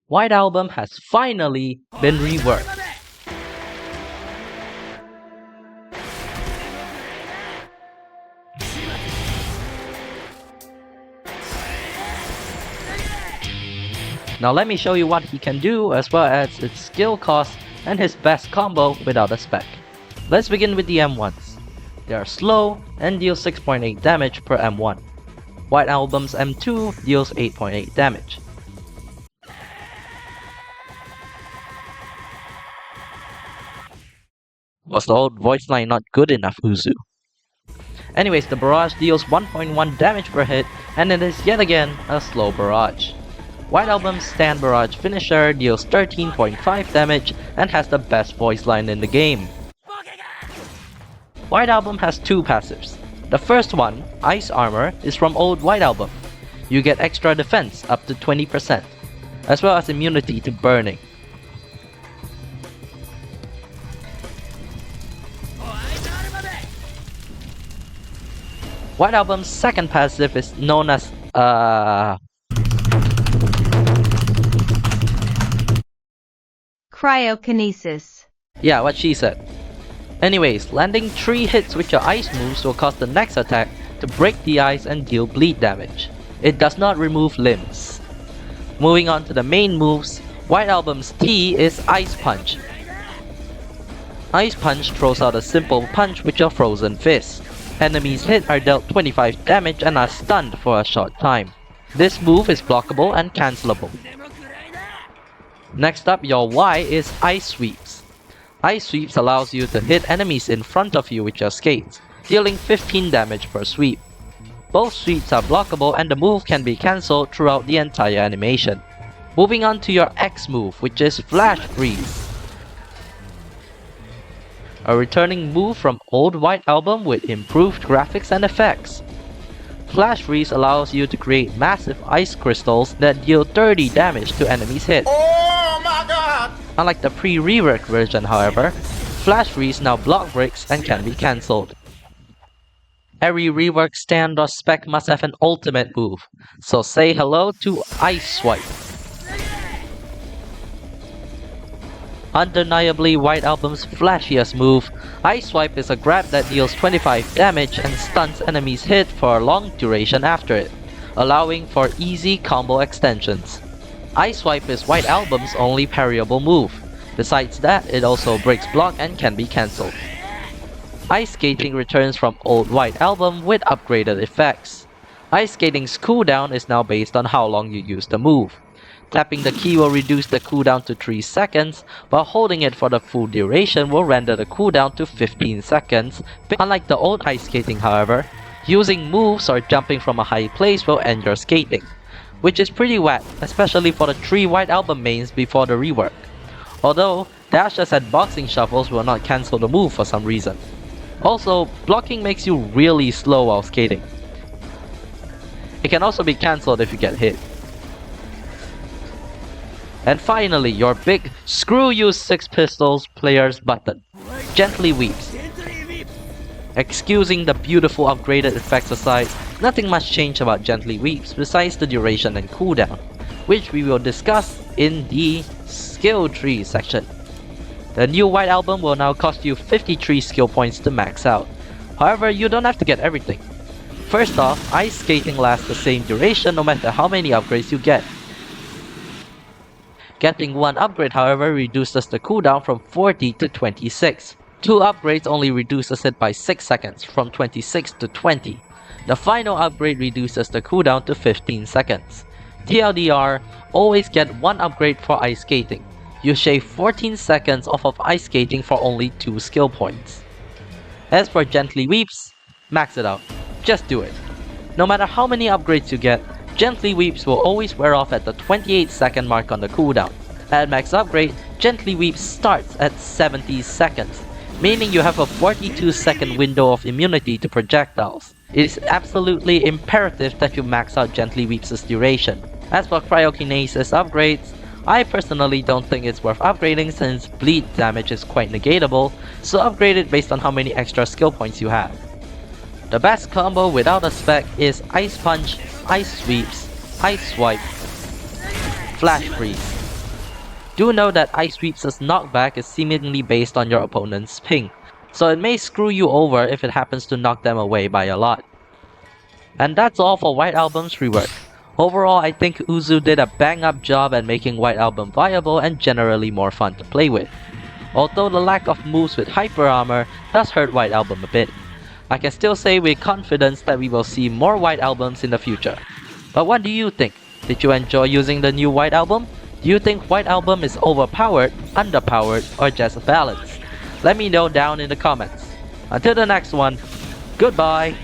White Album has finally been reworked. Now let me show you what he can do as well as its skill cost and his best combo without a spec. Let's begin with the M1s. They are slow and deal 6.8 damage per M1. White Album's M2 deals 8.8 damage. Was the old voice line not good enough, Uzu? Anyways, the barrage deals 1.1 damage per hit, and it is yet again a slow barrage. White Album's stand barrage finisher deals 13.5 damage and has the best voice line in the game. White Album has two passives. The first one, Ice Armor, is from old White Album. You get extra defense up to 20%, as well as immunity to burning. White Album's second passive is known as Cryokinesis. yeah, what she said. Anyways, landing 3 hits with your ice moves will cause the next attack to break the ice and deal bleed damage. It does not remove limbs. Moving on to the main moves, White Album's T is Ice Punch. Ice Punch throws out a simple punch with your frozen fist. Enemies hit are dealt 25 damage and are stunned for a short time. This move is blockable and cancelable. Next up, your Y is Ice Sweeps. Ice Sweeps allows you to hit enemies in front of you with your skates, dealing 15 damage per sweep. Both sweeps are blockable and the move can be cancelled throughout the entire animation. Moving on to your X move, which is Flash Freeze. A returning move from old White Album with improved graphics and effects. Flash Freeze allows you to create massive ice crystals that deal 30 damage to enemies hit. Oh my god! Unlike the pre-rework version, however, Flash Freeze now block breaks and can be cancelled. Every rework stand or spec must have an ultimate move, so say hello to Ice Swipe. Undeniably White Album's flashiest move, Ice Swipe is a grab that deals 25 damage and stuns enemies hit for a long duration after it, allowing for easy combo extensions. Ice Swipe is White Album's only parryable move. Besides that, it also breaks block and can be cancelled. Ice Skating returns from old White Album with upgraded effects. Ice Skating's cooldown is now based on how long you use the move. Tapping the key will reduce the cooldown to 3 seconds, while holding it for the full duration will render the cooldown to 15 seconds. Unlike the old Ice Skating, however, using moves or jumping from a high place will end your skating, which is pretty whack, especially for the 3 White Album mains before the rework. Although, dashes and boxing shuffles will not cancel the move for some reason. Also, blocking makes you really slow while skating. It can also be cancelled if you get hit. And finally, your big screw you Six Pistols players button. Gently Weeps. Excusing the beautiful upgraded effects aside, nothing much changed about Gently Weeps besides the duration and cooldown, which we will discuss in the skill tree section. The new White Album will now cost you 53 skill points to max out. However, you don't have to get everything. First off, Ice Skating lasts the same duration no matter how many upgrades you get. Getting one upgrade, however, reduces the cooldown from 40 to 26. 2 upgrades only reduces it by 6 seconds, from 26 to 20. The final upgrade reduces the cooldown to 15 seconds. TLDR, always get 1 upgrade for Ice Skating. You shave 14 seconds off of Ice Skating for only 2 skill points. As for Gently Weeps, max it out. Just do it. No matter how many upgrades you get, Gently Weeps will always wear off at the 28-second mark on the cooldown. At max upgrade, Gently Weeps starts at 70 seconds, meaning you have a 42-second window of immunity to projectiles. It is absolutely imperative that you max out Gently Weeps' duration. As for Cryokinesis upgrades, I personally don't think it's worth upgrading since bleed damage is quite negatable, so upgrade it based on how many extra skill points you have. The best combo without a spec is Ice Punch, Ice Sweeps, Ice Swipe, Flash Freeze. Do know that Ice Sweep's knockback is seemingly based on your opponent's ping, so it may screw you over if it happens to knock them away by a lot. And that's all for White Album's rework. Overall, I think Uzu did a bang-up job at making White Album viable and generally more fun to play with. Although the lack of moves with Hyper Armor does hurt White Album a bit, I can still say with confidence that we will see more White Albums in the future. But what do you think? Did you enjoy using the new White Album? Do you think White Album is overpowered, underpowered, or just balanced? Let me know down in the comments. Until the next one, goodbye!